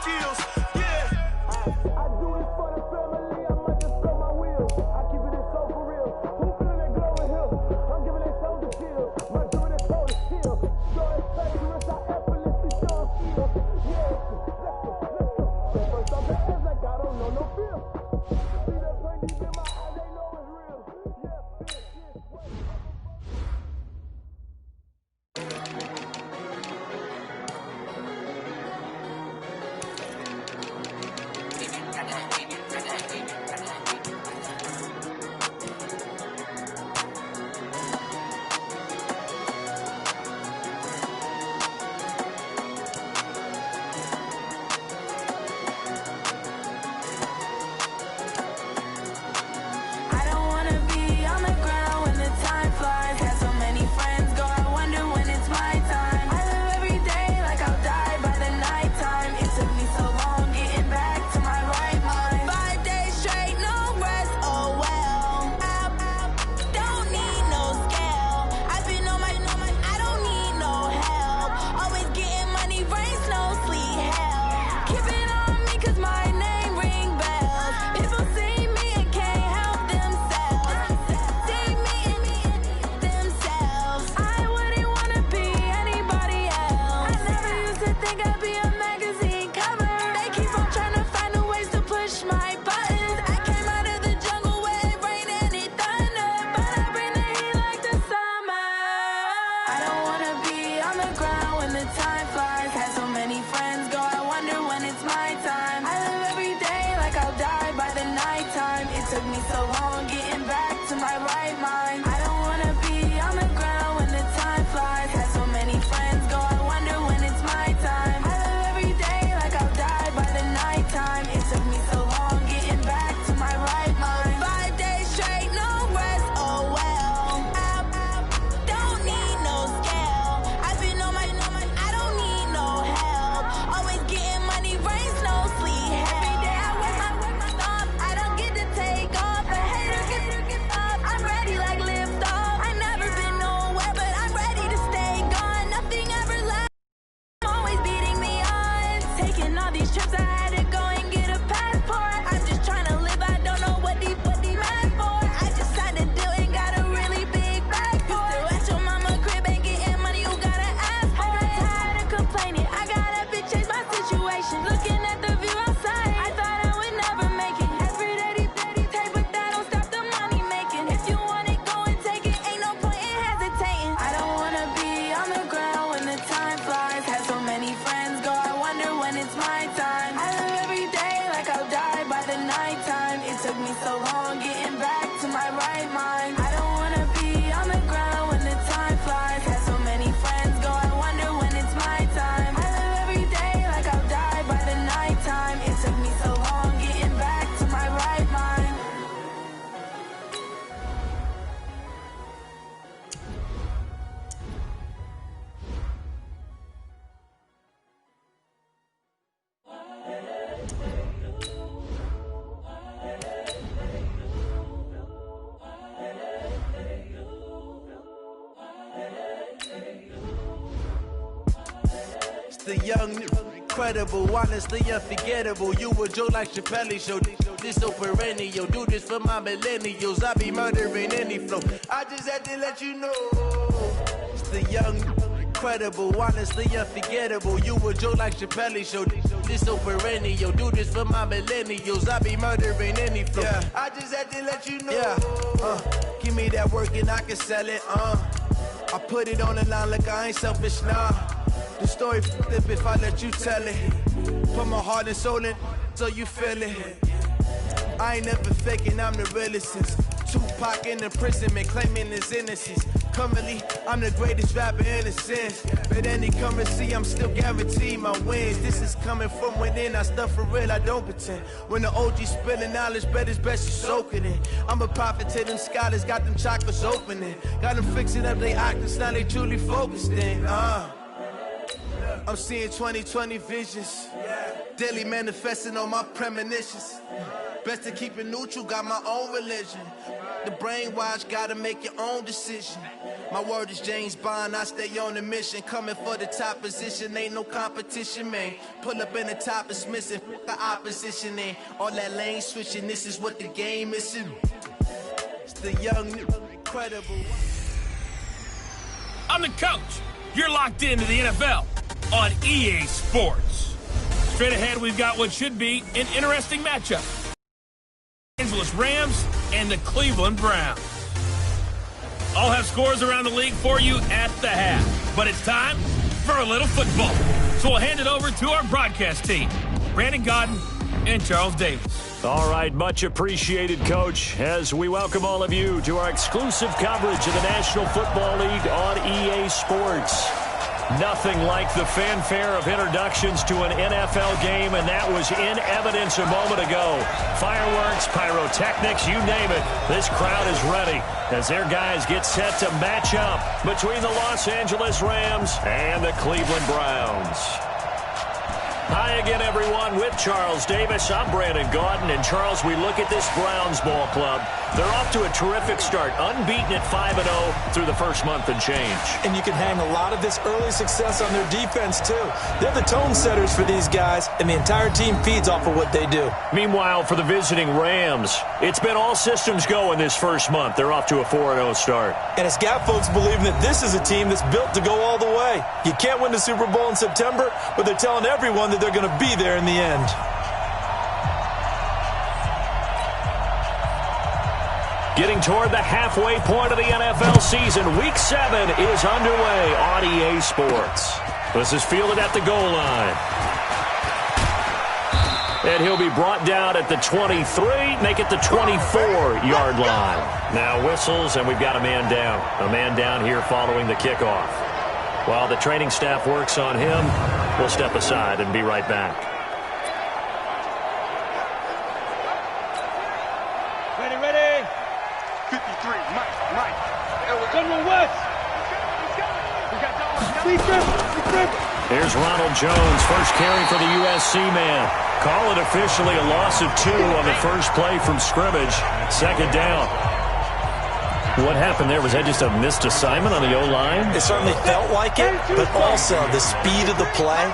skills. Yeah. I do this for the family, I might just throw my wheels. I keep it so for real. Who feeling that glowing hill? I'm giving that soul the chill. My doing that soul the chill. So it's dangerous, I effortlessly show skill. Yeah, let's go. First off the edge like I don't know no fear. See that pain deep in my eyes, they know it's real. Took me so long getting back to my right mind. I don't wanna be on the ground when the time flies. Had so many friends go, I wonder when it's my time. I live every day like I'll die by the nighttime. It took me so long getting back to my right mind. 5 days straight, no rest, oh well. I don't need no scale. I've been on my, I don't need no help. Always getting money, rains, no sleep. Every day I work my thumb, I don't get to take off. A hater get up, I'm ready like lift off. I never been nowhere, but I'm ready to stay gone. Nothing ever lasts, I'm always beating the odds. Taking all these trips, I had to go and get a passport. I'm just trying to live, I don't know what the mad for. I just signed a deal and got a really big bag for it. Still at your mama crib, ain't getting money, you gotta ask for it. I got tired of complaining, I gotta big change my situation. Looking at the view outside, I thought I would never make it. Every day take, but that don't stop the money making. If you want it, go and take it, ain't no point in hesitating. I don't wanna be on the ground when the time flies. Had so many friends go, I wonder when it's my time. I live every day like I'll die by the nighttime. It took me so long getting back to my right mind. I don't wanna be on the ground when the time flies. Had so many friends go, I wonder when it's my time. I live every day like I'll die by the nighttime. It took me so long getting back to my right mind. It's the young, incredible, honestly unforgettable. You a joke like Chappelle show. This so perennial. Do this for my millennials. I be murdering any flow. I just had to let you know. It's the young, incredible, honestly unforgettable. You a joke like Chappelle show. This so perennial. Do this for my millennials. I be murdering any flow. Yeah. I just had to let you know. Yeah. Give me that work and I can sell it. I put it on the line like I ain't selfish, nah. The story flip if I let you tell it. Put my heart and soul in so you feel it. I ain't never faking, I'm the realest since Tupac in imprisonment, claiming his innocence. Currently, I'm the greatest rapper in a sense. But any currency, I'm still guaranteed my wins. This is coming from within, I stuff for real, I don't pretend. When the OG spilling knowledge, bet it's best you soak it in. I'm a prophet to them scholars, got them chakras opening. Got them fixing up they octaves, now they truly focused in. I'm seeing 2020 visions. Daily manifesting on my premonitions. Best to keep it neutral, got my own religion. The brainwash, gotta make your own decision. My word is James Bond, I stay on the mission. Coming for the top position, ain't no competition, man. Pull up in the top, it's missing, the opposition in. All that lane switching, this is what the game is in. It's the young, incredible. I'm the coach. You're locked into the NFL on EA Sports. Straight ahead, we've got what should be an interesting matchup. Los Angeles Rams and the Cleveland Browns. I'll have scores around the league for you at the half. But it's time for a little football. So we'll hand it over to our broadcast team, Brandon Godden and Charles Davis. All right, much appreciated, Coach, as we welcome all of you to our exclusive coverage of the National Football League on EA Sports. Nothing like the fanfare of introductions to an NFL game, and that was in evidence a moment ago. Fireworks, pyrotechnics, you name it. This crowd is ready as their guys get set to match up between the Los Angeles Rams and the Cleveland Browns. Hi again, everyone, with Charles Davis. I'm Brandon Gaudin. And, Charles, we look at this Browns ball club. They're off to a terrific start, unbeaten at 5-0 through the first month and change. And you can hang a lot of this early success on their defense, too. They're the tone setters for these guys, and the entire team feeds off of what they do. Meanwhile, for the visiting Rams, it's been all systems go in this first month. They're off to a 4-0 start. And it's got folks believing that this is a team that's built to go all the way. You can't win the Super Bowl in September, but they're telling everyone that they're going to be there in the end. Getting toward the halfway point of the NFL season, Week 7 is underway on EA Sports. This is fielded at the goal line. And he'll be brought down at the 23, make it the 24-yard line. Now whistles, and we've got a man down. A man down here following the kickoff. While the training staff works on him, we'll step aside and be right back. Ready. 53, Mike. Hey, we're coming west. Here's Ronald Jones, first carry for the USC man. Call it officially a loss of 2 on the first play from scrimmage. Second down. What happened there? Was that just a missed assignment on the O-line? It certainly felt like it, but also the speed of the play.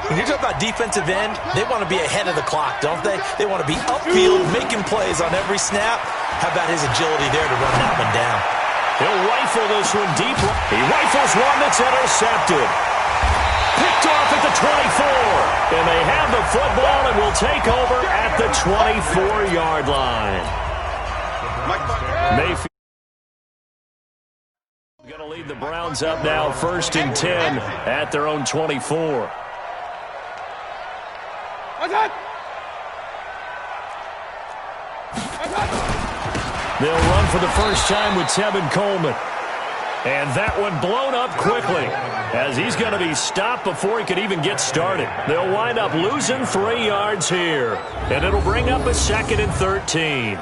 When you're talking about defensive end, they want to be ahead of the clock, don't they? They want to be upfield, making plays on every snap. How about his agility there to run that one down? He'll rifle this one deep. He rifles one that's intercepted. Picked off at the 24. And they have the football and will take over at the 24-yard line. Mayfield going to lead the Browns up now, 1st and 10 at their own 24. They'll run for the first time with Tevin Coleman. And that one blown up quickly as he's going to be stopped before he could even get started. They'll wind up losing 3 yards here. And it'll bring up a 2nd and 13.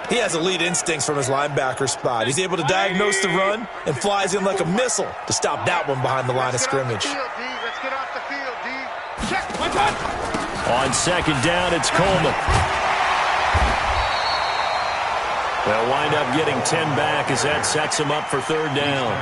He has elite instincts from his linebacker spot. He's able to diagnose the run and flies in like a missile to stop that one behind the line of scrimmage. Let's get off the field, D. Check. On second down, it's Coleman. They'll wind up getting 10 back as that sets him up for 3rd down.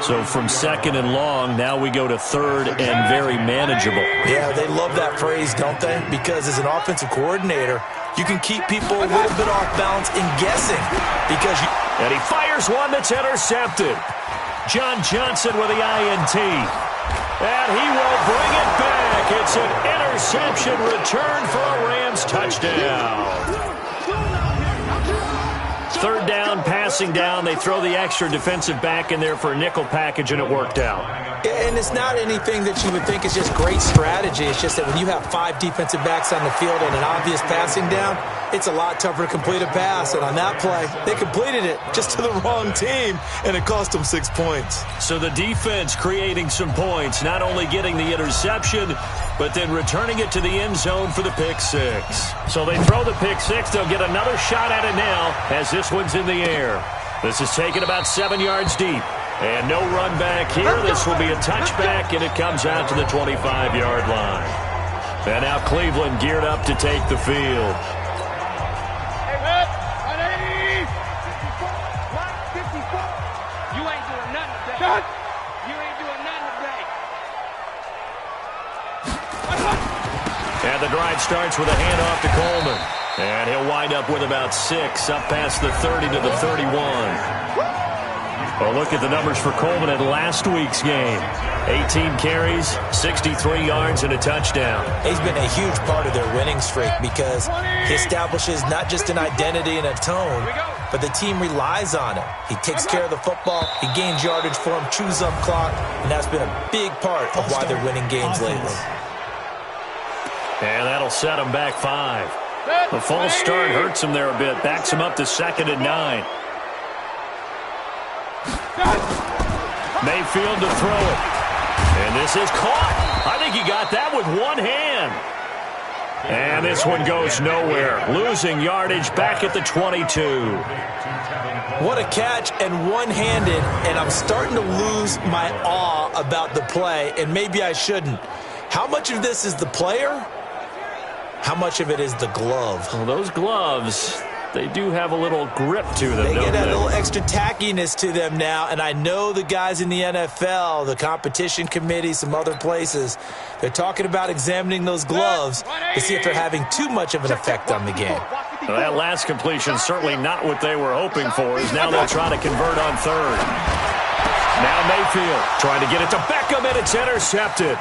So from 2nd and long, now we go to 3rd and very manageable. Yeah, they love that phrase, don't they? Because as an offensive coordinator, you can keep people a little bit off balance in guessing. And he fires one that's intercepted. John Johnson with the INT. And he will bring it back. It's an interception return for a Rams touchdown. 3rd down, passing down. They throw the extra defensive back in there for a nickel package, and it worked out. And it's not anything that you would think is just great strategy. It's just that when you have 5 defensive backs on the field and an obvious passing down, it's a lot tougher to complete a pass. And on that play, they completed it just to the wrong team, and it cost them 6 points. So the defense creating some points, not only getting the interception, but then returning it to the end zone for the pick 6. So they throw the pick 6. They'll get another shot at it now as this one's in the air. This is taken about 7 yards deep. And no run back here. This will be a touchback, and it comes out to the 25-yard line. And now Cleveland geared up to take the field. And the drive starts with a handoff to Coleman. And he'll wind up with about 6, up past the 30 to the 31. Well, look at the numbers for Coleman in last week's game. 18 carries, 63 yards, and a touchdown. He's been a huge part of their winning streak because he establishes not just an identity and a tone, but the team relies on it. He takes care of the football, he gains yardage for him, chews up clock, and that's been a big part of why they're winning games lately. And that'll set him back 5. The false start hurts him there a bit, backs him up to 2nd and 9. Mayfield to throw it. And this is caught. I think he got that with one hand. And this one goes nowhere. Losing yardage back at the 22. What a catch, and one-handed, and I'm starting to lose my awe about the play, and maybe I shouldn't. How much of this is the player? How much of it is the glove? Well, those gloves, they do have a little grip to them, They don't get that they? little extra tackiness to them now, and I know the guys in the NFL, the competition committee, some other places, they're talking about examining those gloves to see if they're having too much of an effect on the game. Well, that last completion, certainly not what they were hoping for, as now they'll try to convert on 3rd. Now Mayfield trying to get it to Beckham, and it's intercepted.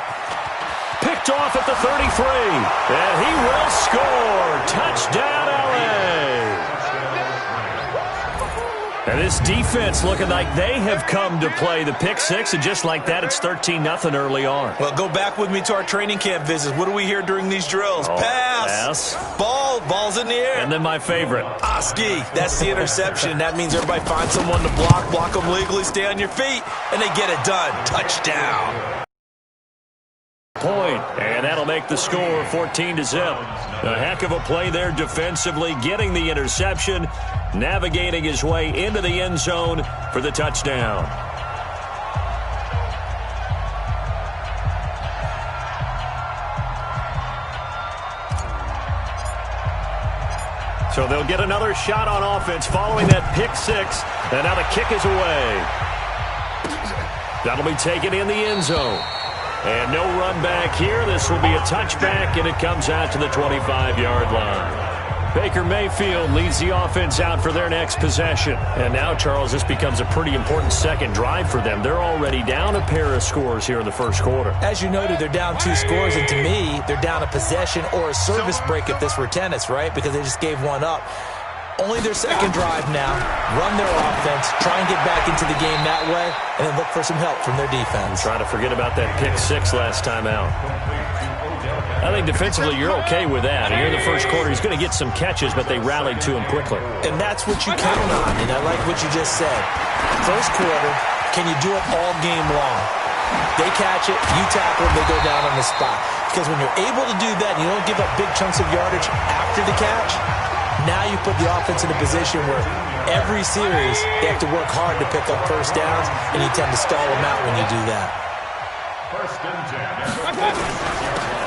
Picked off at the 33, and he will score. Touchdown, L.A. And this defense looking like they have come to play. The pick 6, and just like that, it's 13-0 early on. Well, go back with me to our training camp visits. What do we hear during these drills? Pass. Ball's in the air. And then my favorite. Oski, that's the interception. That means everybody finds someone to block them legally, stay on your feet, and they get it done. Touchdown. Point, and that'll make the score 14-0. A heck of a play there defensively, getting the interception, navigating his way into the end zone for the touchdown. So they'll get another shot on offense following that pick 6, and now the kick is away. That'll be taken in the end zone. And no run back here. This will be a touchback, and it comes out to the 25-yard line. Baker Mayfield leads the offense out for their next possession. And now, Charles, this becomes a pretty important second drive for them. They're already down a pair of scores here in the first quarter. As you noted, they're down 2 scores, and to me, they're down a possession or a service break if this were tennis, right? Because they just gave one up. Only their second drive now. Run their offense, try and get back into the game that way, and then look for some help from their defense. Try to forget about that pick 6 last time out. I think defensively you're okay with that. And here in the first quarter, he's going to get some catches, but they rallied to him quickly. And that's what you count on, and I like what you just said. First quarter, can you do it all game long? They catch it, you tackle them, they go down on the spot. Because when you're able to do that, and you don't give up big chunks of yardage after the catch, now you put the offense in a position where every series they have to work hard to pick up first downs, and you tend to stall them out when you do that.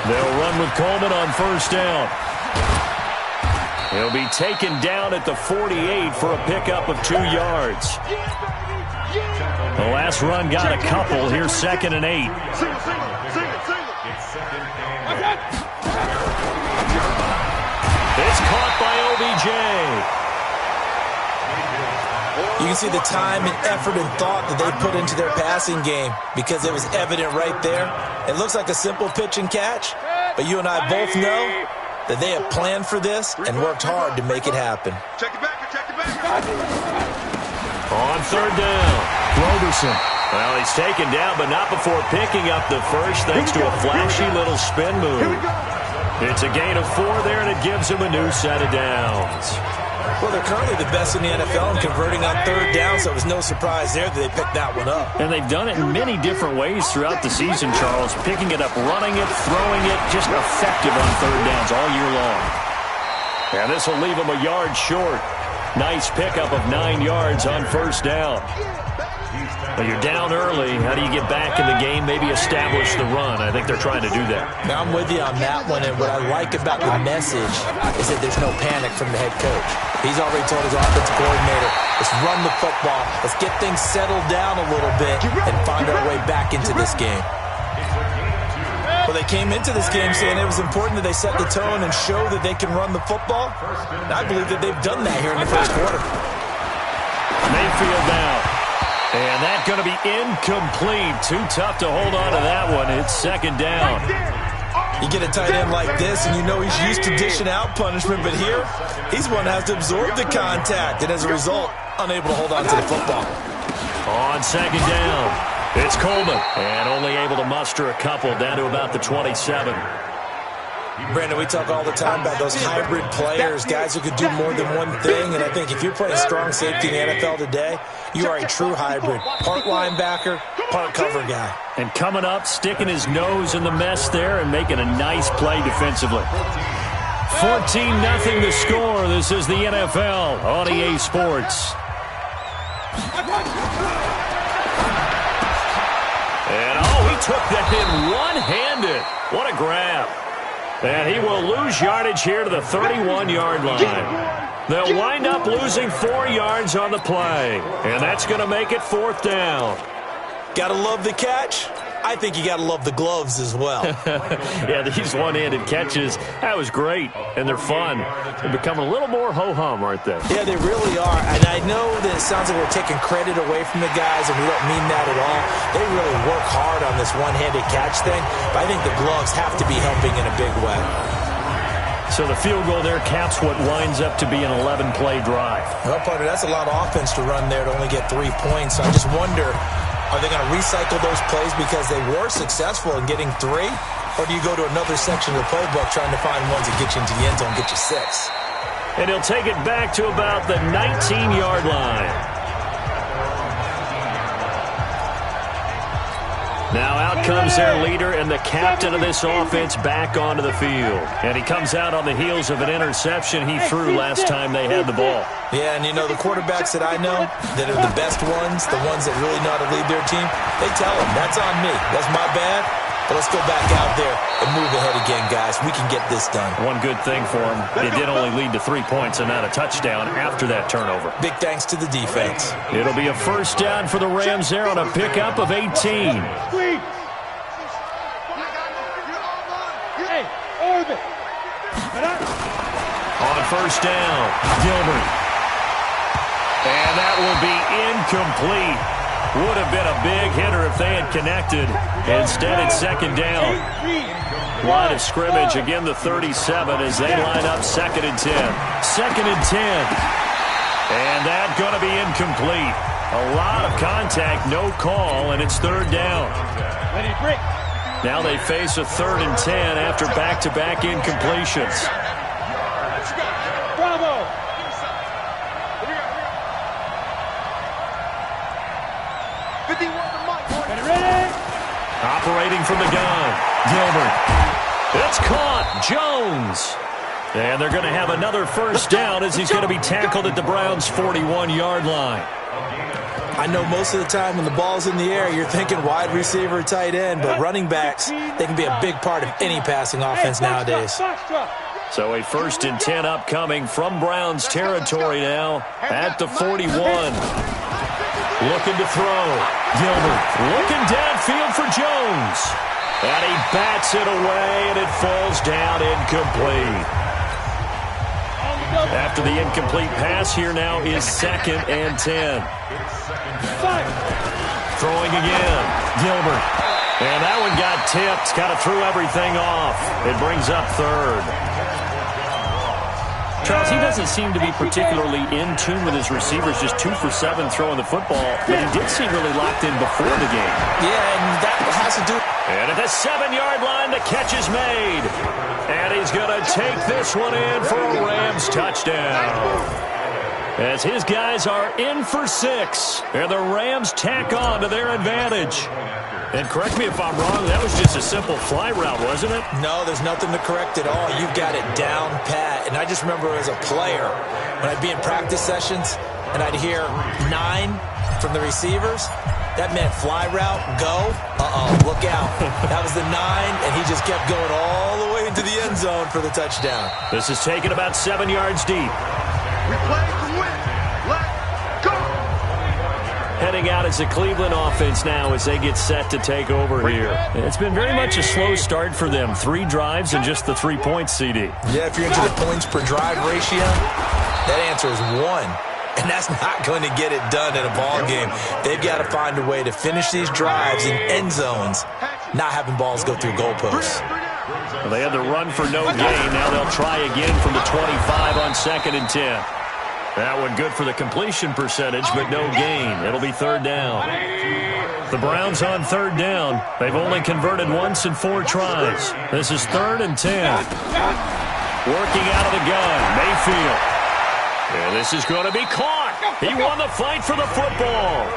They'll run with Coleman on first down. He'll be taken down at the 48 for a pickup of 2 yards. The last run got a couple. Here's 2nd and 8. It's caught by OBJ. You can see the time and effort and thought that they put into their passing game because it was evident right there. It looks like a simple pitch and catch, but you and I both know that they have planned for this and worked hard to make it happen. Check it back, check it back. On 3rd down, Roberson. Well, he's taken down, but not before picking up the first thanks to a flashy little spin move. It's a gain of 4 there, and it gives him a new set of downs. Well, they're currently the best in the NFL in converting on 3rd down, so it was no surprise there that they picked that one up. And they've done it in many different ways throughout the season, Charles. Picking it up, running it, throwing it, just effective on 3rd downs all year long. And this will leave him a yard short. Nice pickup of 9 yards on first down. Well, you're down early. How do you get back in the game, maybe establish the run? I think they're trying to do that. Now, I'm with you on that one, and what I like about the message is that there's no panic from the head coach. He's already told his offensive coordinator, let's run the football, let's get things settled down a little bit, and find our way back into this game. Well, they came into this game saying it was important that they set the tone and show that they can run the football. And I believe that they've done that here in the first quarter. Mayfield now. And that's going to be incomplete. Too tough to hold on to that one. It's second down. You get a tight end like this, and you know he's used to dishing out punishment, but here, he's one that has to absorb the contact, and as a result, unable to hold on to the football. On second down, it's Coleman, and only able to muster a couple down to about the 27. Brandon, we talk all the time about those hybrid players, guys who could do more than one thing, and I think if you're playing strong safety in the NFL today, you are a true hybrid. Part linebacker, part cover guy. And coming up, sticking his nose in the mess there and making a nice play defensively. 14-0 the score. This is the NFL on EA Sports. And, he took that in one-handed. What a grab. And he will lose yardage here to the 31-yard line. They'll wind up losing 4 yards on the play. And that's going to make it fourth down. Gotta love the catch. I think you gotta love the gloves as well. Yeah, these one-handed catches, that was great. And they're fun. They're becoming a little more ho-hum, aren't they? Yeah, they really are. And I know that it sounds like we're taking credit away from the guys, and we don't mean that at all. They really work hard on this one-handed catch thing, but I think the gloves have to be helping in a big way. So the field goal there caps what winds up to be an 11-play drive. Well, partner, that's a lot of offense to run there to only get 3 points. So I just wonder, are they going to recycle those plays because they were successful in getting 3? Or do you go to another section of the playbook trying to find ones that get you into the end zone and get you 6? And he'll take it back to about the 19-yard line. Now out comes their leader and the captain of this offense back onto the field. And he comes out on the heels of an interception he threw last time they had the ball. Yeah, and you know, the quarterbacks that I know that are the best ones, the ones that really know how to lead their team, they tell them, that's on me. That's my bad. But let's go back out there and move ahead again, guys. We can get this done. One good thing for them, it did only lead to 3 points and not a touchdown after that turnover. Big thanks to the defense. It'll be a first down for the Rams there on a pickup of 18. On first down, Gilbert. And that will be incomplete. Would have been a big hitter if they had connected. Instead, it's second down. Line of scrimmage, again the 37 as they line up second and 10. Second and 10. And that's going to be incomplete. A lot of contact, no call, and it's third down. Now they face a third and 10 after back-to-back incompletions. Bravo! Operating from the gun, Gilbert. It's caught, Jones. And they're going to have another first down as he's going to be tackled at the Browns' 41-yard line. I know most of the time when the ball's in the air, you're thinking wide receiver, tight end, but running backs, they can be a big part of any passing offense nowadays. So a first and 10 upcoming from Browns territory now at the 41. Looking to throw. Gilbert looking downfield for Jones. And he bats it away, and it falls down incomplete. After the incomplete pass, here now is second and 10. Throwing again. Gilbert. And that one got tipped. Kind of threw everything off. It brings up third. Charles, he doesn't seem to be particularly in tune with his receivers, just 2 for 7 throwing the football, but he did seem really locked in before the game. Yeah, and that has to do... And at the 7-yard line, the catch is made. And he's going to take this one in for a Rams touchdown. As his guys are in for 6, and the Rams tack on to their advantage. And correct me if I'm wrong, that was just a simple fly route, wasn't it? No, there's nothing to correct at all. You've got it down pat. And I just remember as a player, when I'd be in practice sessions, and I'd hear 9, from the receivers. That meant fly route, go. Look out. That was the 9, and he just kept going all the way into the end zone for the touchdown. This is taken about 7 yards deep. We play to win. Let's go. Heading out as the Cleveland offense now as they get set to take over here. It's been very much a slow start for them. 3 drives and just the 3 points, CD. Yeah, if you're into the points per drive ratio, that answer is 1. And that's not going to get it done in a ball game. They've got to find a way to finish these drives in end zones, not having balls go through goalposts. Well, they had the run for no gain. Now they'll try again from the 25 on 2nd and 10. That one good for the completion percentage, but no gain. It'll be 3rd down. The Browns on 3rd down. They've only converted once in 4 tries. This is 3rd and 10. Working out of the gun, Mayfield. And this is going to be caught. He won the fight for the football.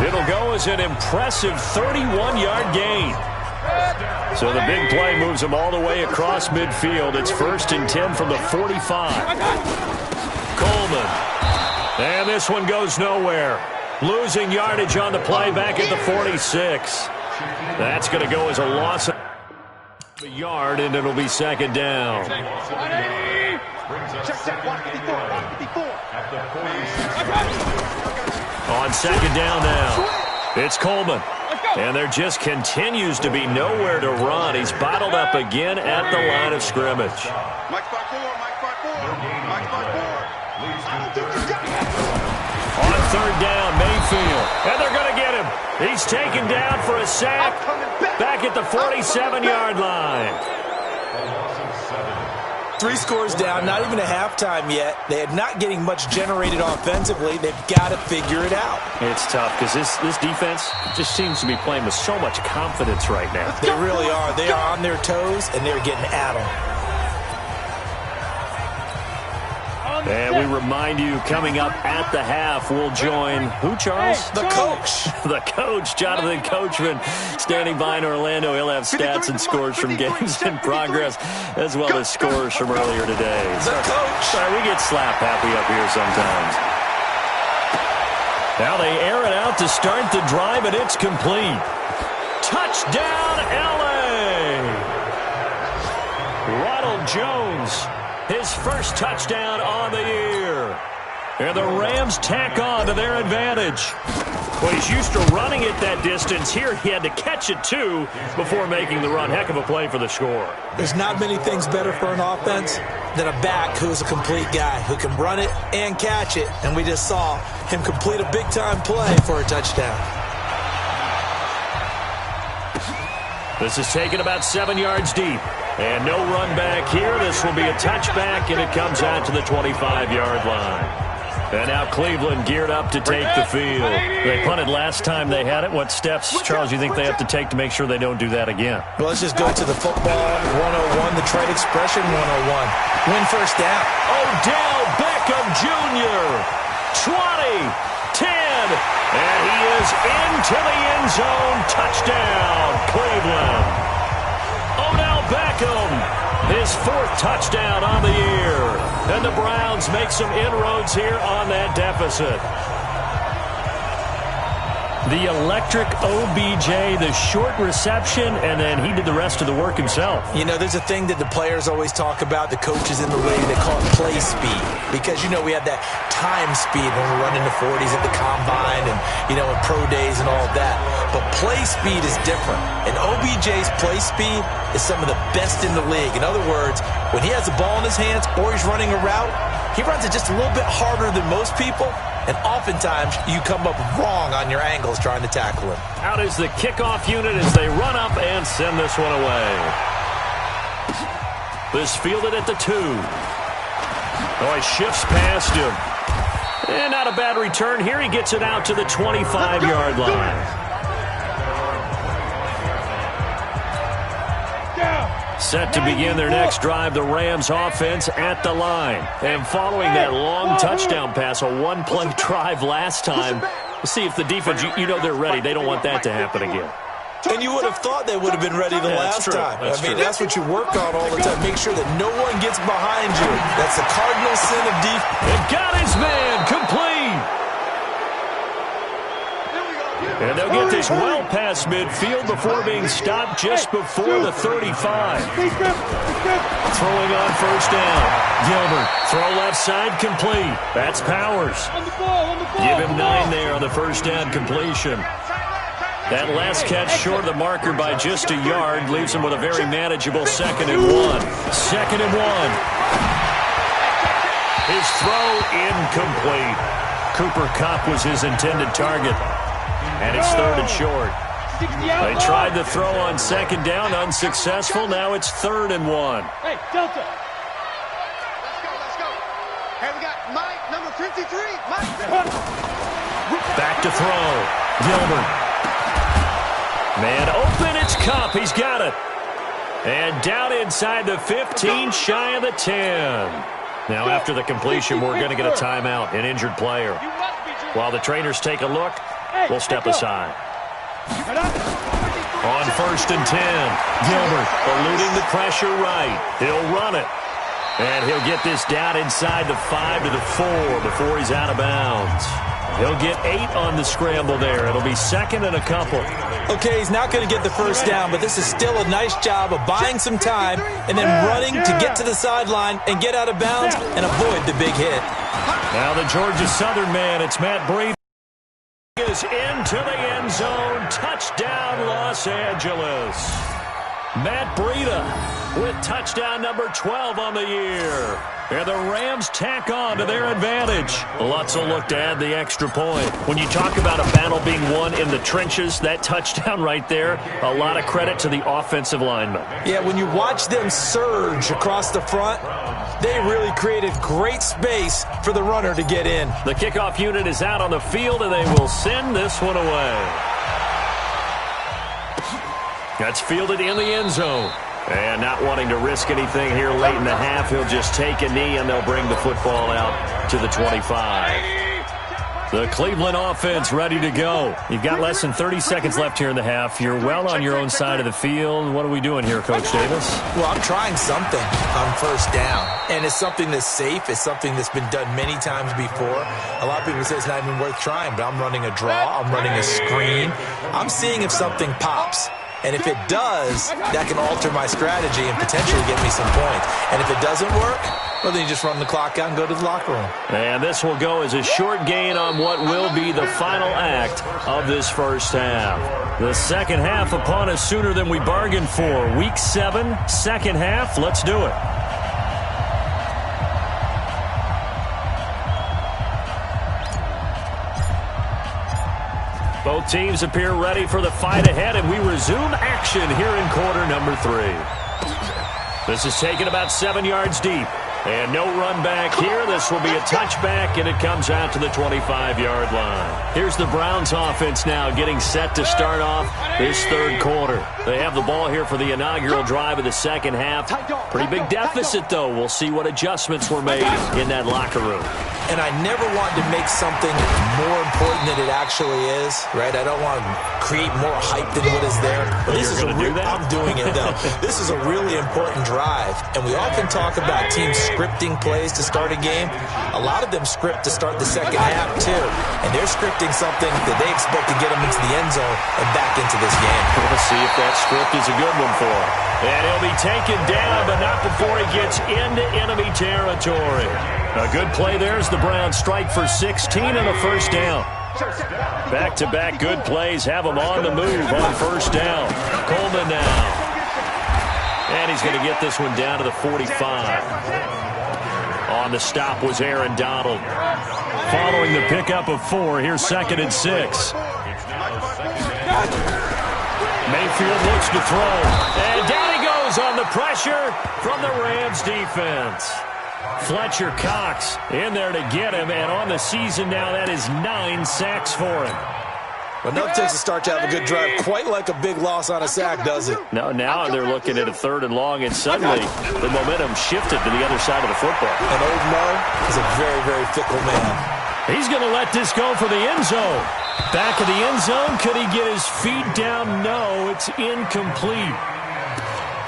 It'll go as an impressive 31-yard gain. So the big play moves him all the way across midfield. It's 1st and 10 from the 45. Coleman. And this one goes nowhere. Losing yardage on the play back at the 46. That's going to go as a loss of a yard, and it'll be 2nd down. On 2nd down now, it's Coleman. And there just continues to be nowhere to run. He's bottled up again at the line of scrimmage. Mike spot 4, Mike spot 4, Mike spot 4. On 3rd down, Mayfield. And they're going to get him. He's taken down for a sack back at the 47-yard line. 3 scores down, not even a halftime yet. They are not getting much generated offensively. They've got to figure it out. It's tough because this defense just seems to be playing with so much confidence right now. They really are. They are on their toes, and they're getting at them. And we remind you, coming up at the half, we'll join who, Charles? The coach. The coach, Jonathan Coachman, standing by in Orlando. He'll have stats and scores from games in progress, as well as scores from earlier today. The coach. Sorry, we get slap happy up here sometimes. Now they air it out to start the drive, and it's complete. Touchdown, L.A. Ronald Jones. His first touchdown on the year. And the Rams tack on to their advantage. Well, he's used to running it that distance. Here he had to catch it, too, before making the run. Heck of a play for the score. There's not many things better for an offense than a back who is a complete guy who can run it and catch it. And we just saw him complete a big-time play for a touchdown. This is taken about 7 yards deep. And no run back here. This will be a touchback, and it comes out to the 25-yard line. And now Cleveland geared up to take the field. They punted last time they had it. What steps, Charles, you think they have to take to make sure they don't do that again? Well, let's just go to the football 101, the trade expression 101. Win first down. Odell Beckham Jr. 20, 10, and he is into the end zone. Touchdown, Cleveland. Odell Beckham, his 4th touchdown on the year. And the Browns make some inroads here on that deficit. The electric OBJ, the short reception, and then he did the rest of the work himself. You know, there's a thing that the players always talk about, the coaches in the league, they call it play speed. Because, you know, we have that time speed when we're running the 40s at the combine and, you know, in pro days and all of that. But play speed is different. And OBJ's play speed is some of the best in the league. In other words, when he has the ball in his hands or he's running a route, he runs it just a little bit harder than most people. And oftentimes, you come up wrong on your angles trying to tackle him. Out is the kickoff unit as they run up and send this one away. This fielded at the 2. Oh, he shifts past him. And not a bad return here. He gets it out to the 25-yard line. Set to begin their next drive, the Rams offense at the line. And following that long touchdown pass, a one-play drive last time, see if the defense, you know they're ready. They don't want that to happen again. And you would have thought they would have been ready the last time. That's what you work on all the time. Make sure that no one gets behind you. That's the cardinal sin of defense. And got his man complete. And they'll get this well past midfield before being stopped just before the 35. Throwing on first down. Gilbert, throw left side, complete. That's Powers. Give him 9 there on the first down completion. That last catch short of the marker by just a yard leaves him with a very manageable 2nd and 1. 2nd and 1. His throw incomplete. Cooper Kupp was his intended target. And it's 3rd and short. They tried the throw on 2nd down, unsuccessful. Now it's 3rd and 1. Hey, Delta. Let's go. Hey, we got Mike, number 53. Mike. Back to throw. Gilbert. Man open, it's Kupp. He's got it. And down inside the 15, shy of the 10. Now after the completion, we're going to get a timeout, an injured player. While the trainers take a look, we'll step aside. On 1st and 10, Gilbert eluding the pressure right. He'll run it. And he'll get this down inside the 5 to the 4 before he's out of bounds. He'll get 8 on the scramble there. It'll be 2nd and a couple. Okay, he's not going to get the first down, but this is still a nice job of buying some time and then running to get to the sideline and get out of bounds and avoid the big hit. Now the Georgia Southern man, it's Matt Breida. Is into the end zone. Touchdown, Los Angeles. Matt Breida with touchdown number 12 on the year. And the Rams tack on to their advantage. Lutz will look to add the extra point. When you talk about a battle being won in the trenches, that touchdown right there, a lot of credit to the offensive linemen. Yeah, when you watch them surge across the front, they really created great space for the runner to get in. The kickoff unit is out on the field, and they will send this one away. That's fielded in the end zone. And not wanting to risk anything here late in the half, he'll just take a knee, and they'll bring the football out to the 25. The Cleveland offense ready to go. You've got less than 30 seconds left here in the half. You're well on your own side of the field. What are we doing here, Coach Davis? Well, I'm trying something on first down. And it's something that's safe. It's something that's been done many times before. A lot of people say it's not even worth trying, but I'm running a draw. I'm running a screen. I'm seeing if something pops. And if it does, that can alter my strategy and potentially get me some points. And if it doesn't work, well, then you just run the clock out and go to the locker room. And this will go as a short gain on what will be the final act of this first half. The second half upon us sooner than we bargained for. Week 7, second half. Let's do it. Both teams appear ready for the fight ahead, and we resume action here in quarter number 3. This is taken about 7 yards deep. And no run back here. This will be a touchback, and it comes out to the 25-yard line. Here's the Browns offense now getting set to start off this third quarter. They have the ball here for the inaugural drive of the second half. Pretty big deficit, though. We'll see what adjustments were made in that locker room. And I never want to make something more important than it actually is, right? I don't want to create more hype than what is there. But this is I'm doing it, though. This is a really important drive. And we often talk about teams scripting plays to start a game. A lot of them script to start the second half, too. And they're scripting something that they expect to get them into the end zone and back into this game. Let's see if that script is a good one for him. And he'll be taken down, but not before he gets into enemy territory. A good play there as the Browns strike for 16 and a first down. Back-to-back good plays have them on the move on first down. Coleman now. And he's going to get this one down to the 45. On the stop was Aaron Donald. Following the pickup of 4, here's 2nd and 6. Mayfield looks to throw. And down he goes on the pressure from the Rams defense. Fletcher Cox in there to get him, and on the season now, that is 9 sacks for him. Well, nothing takes a start to have a good drive, quite like a big loss on a sack, does it? No, now they're looking at a 3rd and long, and suddenly the momentum shifted to the other side of the football. And old Mo is a very, very fickle man. He's going to let this go for the end zone. Back of the end zone, could he get his feet down? No, it's incomplete.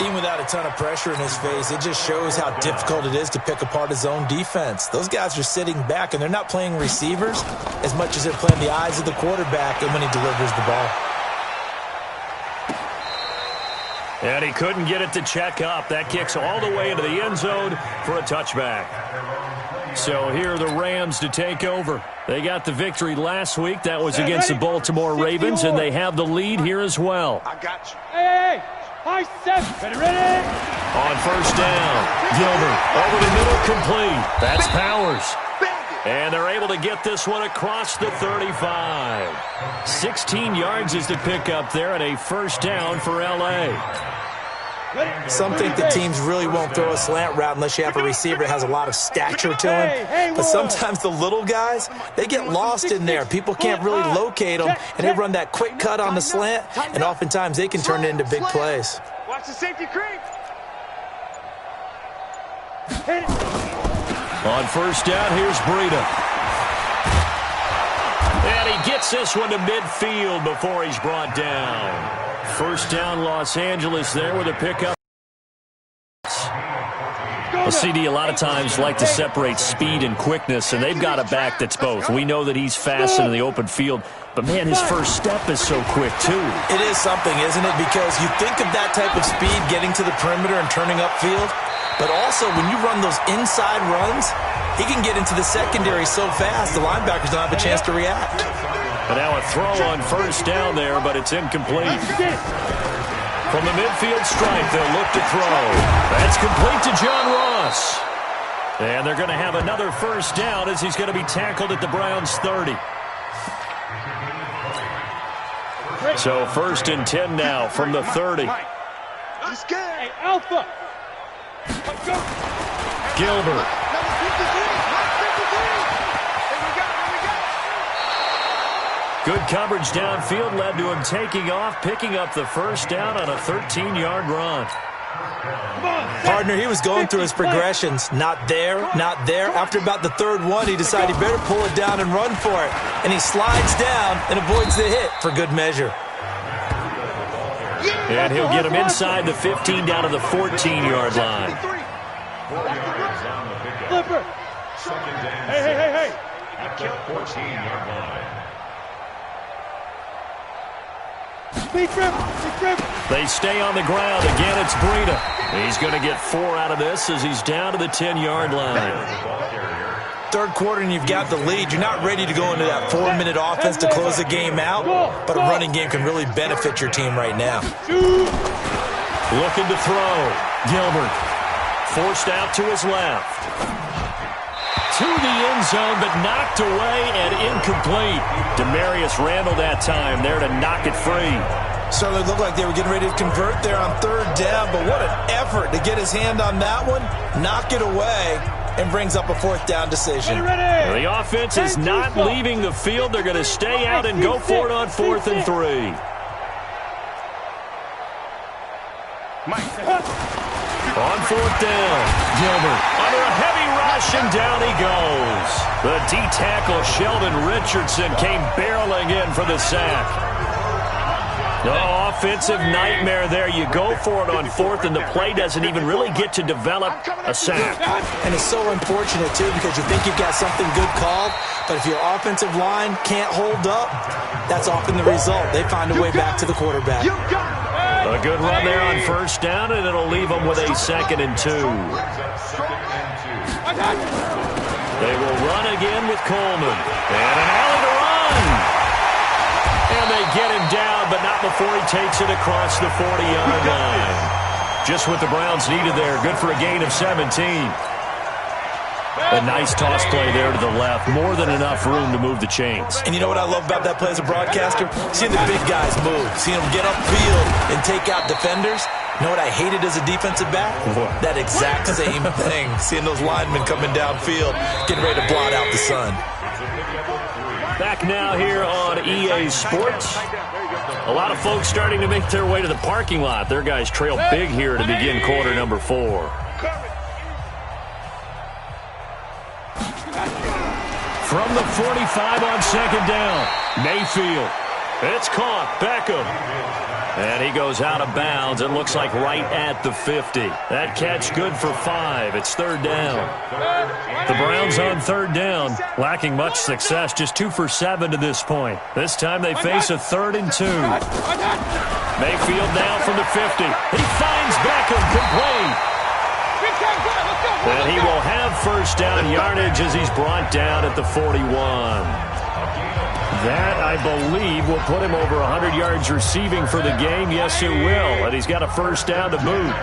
Even without a ton of pressure in his face, it just shows how difficult it is to pick apart his own defense. Those guys are sitting back, and they're not playing receivers as much as they're playing the eyes of the quarterback and when he delivers the ball. And he couldn't get it to check up. That kicks all the way into the end zone for a touchback. So here are the Rams to take over. They got the victory last week. That was against the Baltimore Ravens, and they have the lead here as well. I got you. Hey! High step! Ready? On first down, Gilbert over the middle, complete. That's Powers. And they're able to get this one across the 35. 16 yards is the pickup there, and a first down for L.A. Some think the teams really won't throw a slant route unless you have a receiver that has a lot of stature to him. But sometimes the little guys, they get lost in there. People can't really locate them, and they run that quick cut on the slant, and oftentimes they can turn it into big plays. Watch the safety creep. On first down, here's Breida. And he gets this one to midfield before he's brought down. First down, Los Angeles there with a pickup. Well, CD, a lot of times like to separate speed and quickness, and they've got a back that's both. We know that he's fast in the open field, but, man, his first step is so quick, too. It is something, isn't it? Because you think of that type of speed getting to the perimeter and turning upfield, but also when you run those inside runs, he can get into the secondary so fast the linebackers don't have a chance to react. And now a throw on first down there, but it's incomplete. From the midfield stripe, they'll look to throw. That's complete to John Ross. And they're going to have another first down as he's going to be tackled at the Browns' 30. So first and 10 now from the 30. He's good. Hey, Alpha! Gilbert. Good coverage downfield led to him taking off, picking up the first down on a 13-yard run. Partner, he was going through his progressions. Not there, not there. After about the third one, he decided he better pull it down and run for it. And he slides down and avoids the hit for good measure. And he'll get him inside the 15 down to the 14-yard line. Flipper! Hey! 14-yard line. They stay on the ground. Again, it's Breida. He's going to get 4 out of this as he's down to the 10-yard line. Third quarter and you've got the lead. You're not ready to go into that 4-minute offense to close the game out, but a running game can really benefit your team right now. Looking to throw. Gilbert forced out to his left. To the end zone, but knocked away and incomplete. Demarius Randall that time there to knock it free. Certainly looked like they were getting ready to convert there on third down, but what an effort to get his hand on that one, knock it away, and brings up a fourth down decision. Well, the offense is not leaving the field. They're going to stay out and go for it on 4th and 3. On 4th down, Gilbert under a heavy rush, and down he goes. The D-tackle Sheldon Richardson came barreling in for the sack. No offensive nightmare there. You go for it on 4th, and the play doesn't even really get to develop a sack. And it's so unfortunate, too, because you think you've got something good called, but if your offensive line can't hold up, that's often the result. They find a way back to the quarterback. A good run there on first down, and it'll leave them with a 2nd and 2. They will run again with Coleman. And an alley to run. And they get him down, but not before he takes it across the 40-yard line. Just what the Browns needed there. Good for a gain of 17. A nice toss play there to the left. More than enough room to move the chains. And you know what I love about that play as a broadcaster? Seeing the big guys move. Seeing them get upfield and take out defenders. You know what I hated as a defensive back? That exact same thing. Seeing those linemen coming downfield, getting ready to blot out the sun. Back now here on EA Sports. A lot of folks starting to make their way to the parking lot. Their guys trail big here to begin quarter number 4. From the 45 on 2nd down, Mayfield It's caught. Beckham. And he goes out of bounds. It looks like right at the 50. That catch good for 5. It's third down. The Browns on third down, lacking much success, just 2 for 7 to this point. This time they face a 3rd and 2. Mayfield now from the 50. He finds Beckham complete. And he will have first down yardage as he's brought down at the 41. That, I believe, will put him over 100 yards receiving for the game. Yes, it will. And he's got a first down to boot.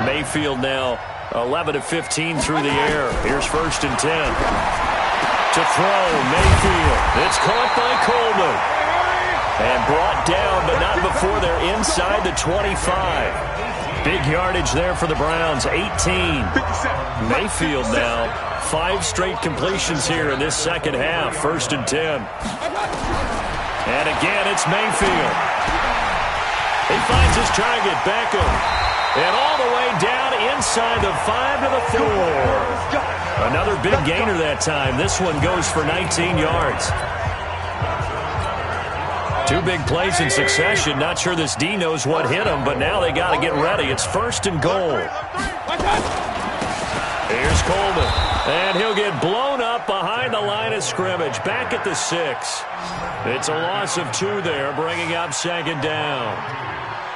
Mayfield now 11 of 15 through the air. Here's first and 10. To throw, Mayfield. It's caught by Coleman. And brought down, but not before they're inside the 25. Big yardage there for the Browns, 18. Mayfield now, 5 straight completions here in this second half, first and 10. And again, it's Mayfield. He finds his target, Beckham. And all the way down inside the 5 to the 4. Another big gainer that time. This one goes for 19 yards. 2 big plays in succession. Not sure this D knows what hit him, but now they got to get ready. It's first and goal. Here's Coleman. And he'll get blown up behind the line of scrimmage. Back at the 6. It's a loss of 2 there, bringing up second down.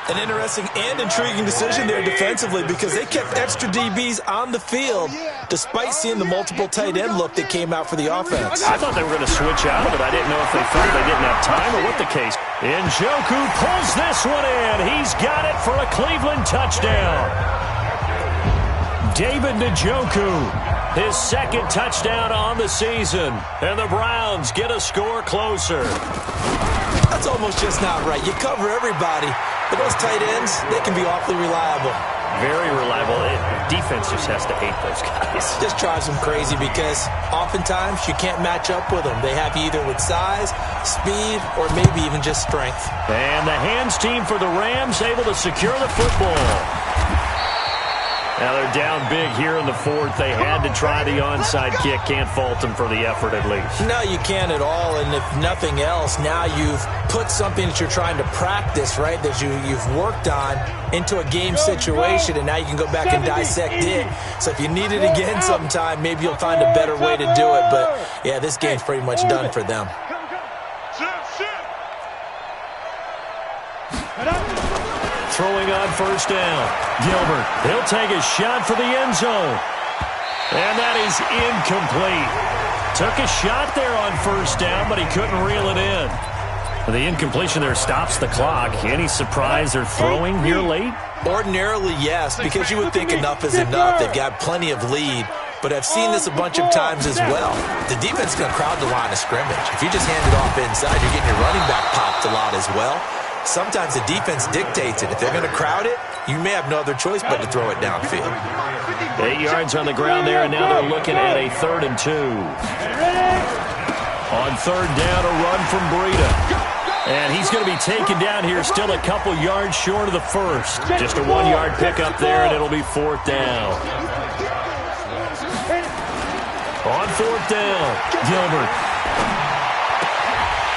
An interesting and intriguing decision there defensively because they kept extra DBs on the field despite seeing the multiple tight end look that came out for the offense. I thought they were going to switch out of it. I didn't know if they felt they didn't have time or what the case. Njoku pulls this one in. He's got it for a Cleveland touchdown. David Njoku, his second touchdown on the season. And the Browns get a score closer. That's almost just not right. You cover everybody. But those tight ends, they can be awfully reliable. Very reliable. Defense just has to hate those guys. Just drives them crazy because oftentimes you can't match up with them. They have you either with size, speed, or maybe even just strength. And the hands team for the Rams able to secure the football. Now they're down big here in the 4th. They had to try the onside kick. Can't fault them for the effort at least. No, you can't at all. And if nothing else, now you've put something that you're trying to practice, right, that you've worked on into a game situation, and now you can go back and dissect it. So if you need it again sometime, maybe you'll find a better way to do it. But, yeah, this game's pretty much done for them. Throwing on first down. Gilbert, he'll take a shot for the end zone. And that is incomplete. Took a shot there on first down, but he couldn't reel it in. The incompletion there stops the clock. Any surprise they're throwing here late? Ordinarily, yes, because you would think enough is enough. They've got plenty of lead. But I've seen this a bunch of times as well. The defense is going to crowd the line of scrimmage. If you just hand it off inside, you're getting your running back popped a lot as well. Sometimes the defense dictates it. If they're going to crowd it, you may have no other choice but to throw it downfield. 8 yards on the ground there, and now they're looking at a 3rd and 2. On third down, a run from Breida. And he's going to be taken down here, still a couple yards short of the first. Just a 1-yard pickup there, and it'll be 4th down. On 4th down, Gilbert.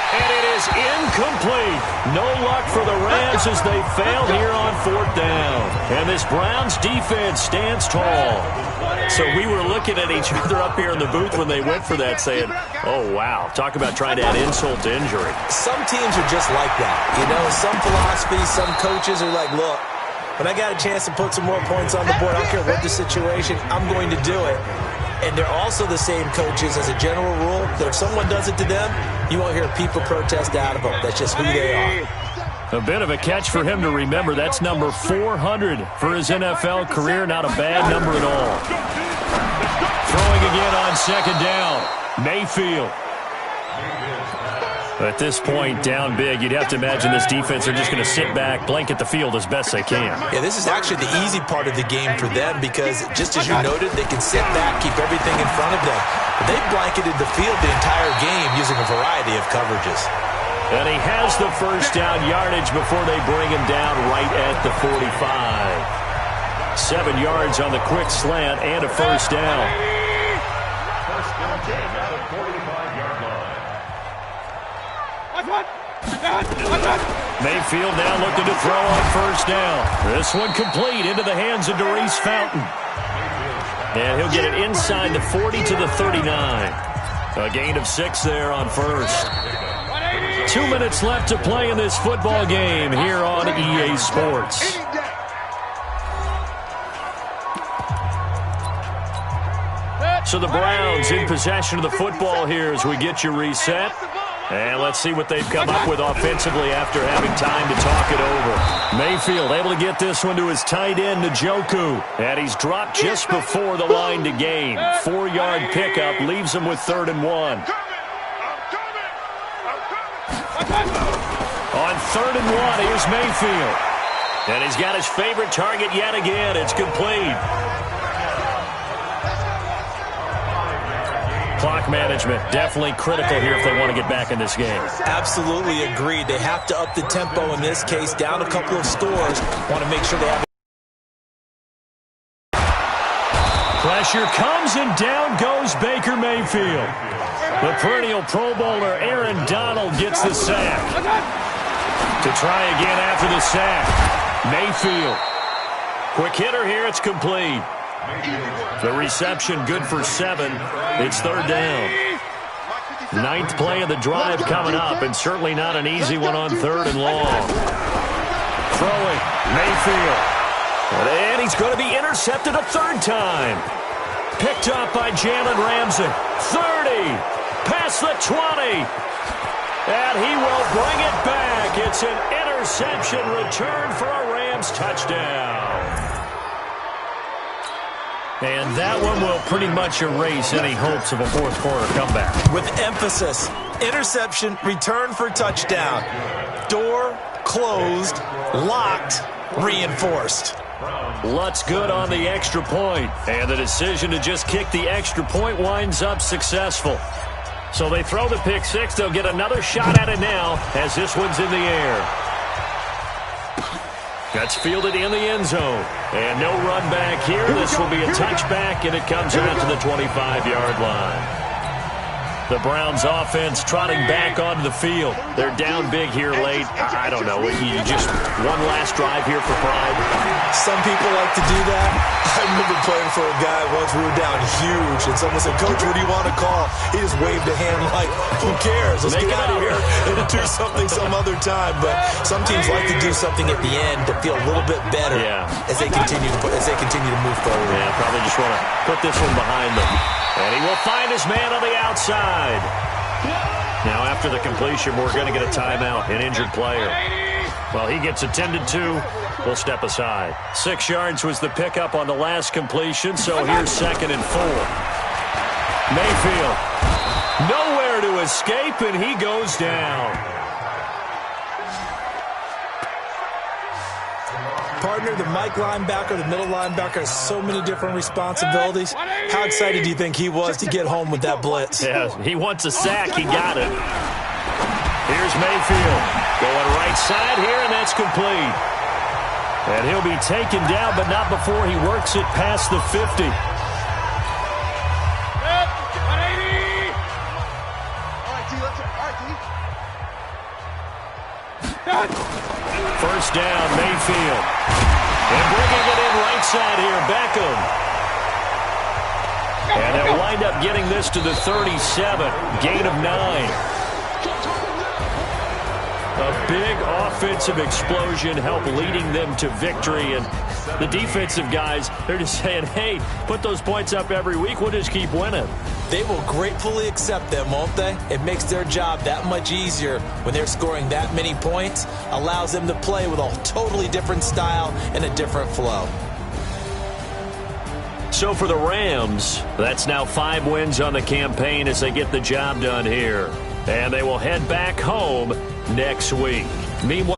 And it is incomplete. No luck for the Rams as they fail here on 4th down. And this Browns defense stands tall. So we were looking at each other up here in the booth when they went for that saying, oh, wow, talk about trying to add insult to injury. Some teams are just like that. You know, some philosophies, some coaches are like, look, when I got a chance to put some more points on the board, I don't care what the situation, I'm going to do it. And they're also the same coaches as a general rule that if someone does it to them, you won't hear people protest out of them. That's just who they are. A bit of a catch for him to remember. That's number 400 for his NFL career. Not a bad number at all. Throwing again on second down. Mayfield. At this point, down big, you'd have to imagine this defense are just going to sit back, blanket the field as best they can. Yeah, this is actually the easy part of the game for them because, just as you noted, they can sit back, keep everything in front of them. But they've blanketed the field the entire game using a variety of coverages. And he has the first down yardage before they bring him down right at the 45. 7 yards on the quick slant and a first down. Mayfield now looking to throw on first down. This one complete into the hands of Darius Fountain. And he'll get it inside the 40 to the 39. A gain of 6 there on first. 2 minutes left to play in this football game here on EA Sports. So the Browns in possession of the football here as we get you reset. And let's see what they've come up with offensively after having time to talk it over. Mayfield able to get this one to his tight end, Njoku. And he's dropped just before the line to gain. 4-yard pickup leaves him with 3rd and 1. On 3rd and 1, here's Mayfield. And he's got his favorite target yet again. It's complete. Clock management, definitely critical here if they want to get back in this game. Absolutely agreed. They have to up the tempo in this case, down a couple of scores. Want to make sure they have it. Pressure comes and down goes Baker Mayfield. The perennial Pro Bowler Aaron Donald gets the sack. To try again after the sack. Mayfield. Quick hitter here, it's complete. The reception good for 7. It's 3rd down. 9th play of the drive coming up, and certainly not an easy one on 3rd and long. Throwing, Mayfield. And he's going to be intercepted a 3rd time. Picked up by Jalen Ramsey. 30, past the 20. And he will bring it back. It's an interception return for a Rams touchdown. And that one will pretty much erase any hopes of a 4th quarter comeback. With emphasis, interception, return for touchdown. Door closed, locked, reinforced. Lutz good on the extra point. And the decision to just kick the extra point winds up successful. So they throw the pick 6. They'll get another shot at it now as this one's in the air. That's fielded in the end zone. And no run back here. This will be a touchback, and it comes out to the 25-yard line. The Browns offense trotting back onto the field. They're down big here late. I don't know. You just one last drive here for pride. Some people like to do that. I remember playing for a guy once. We were down huge, and someone said, "Coach, what do you want to call?" He just waved a hand like, "Who cares? Let's get out of here and do something some other time." But some teams like to do something at the end to feel a little bit better as they continue to move forward. Yeah, probably just want to put this one behind them. And he will find his man on the outside. Now, after the completion, we're going to get a timeout, an injured player. Well, he gets attended to. We'll step aside. 6 yards was the pickup on the last completion, so here's 2nd and 4. Mayfield, nowhere to escape, and he goes down. Partner, the Mike linebacker, the middle linebacker has so many different responsibilities. How excited do you think he was to get home with that blitz? Yeah, he wants a sack. He got it. Here's Mayfield going right side here, and that's complete. And he'll be taken down, but not before he works it past the 50. First down, Mayfield. And bringing it in right side here, Beckham. And they'll wind up getting this to the 37. Gain of 9. A big offensive explosion helped leading them to victory. And the defensive guys, they're just saying, hey, put those points up every week. We'll just keep winning. They will gratefully accept them, won't they? It makes their job that much easier when they're scoring that many points. Allows them to play with a totally different style and a different flow. So for the Rams, that's now 5 wins on the campaign as they get the job done here. And they will head back home next week. Meanwhile,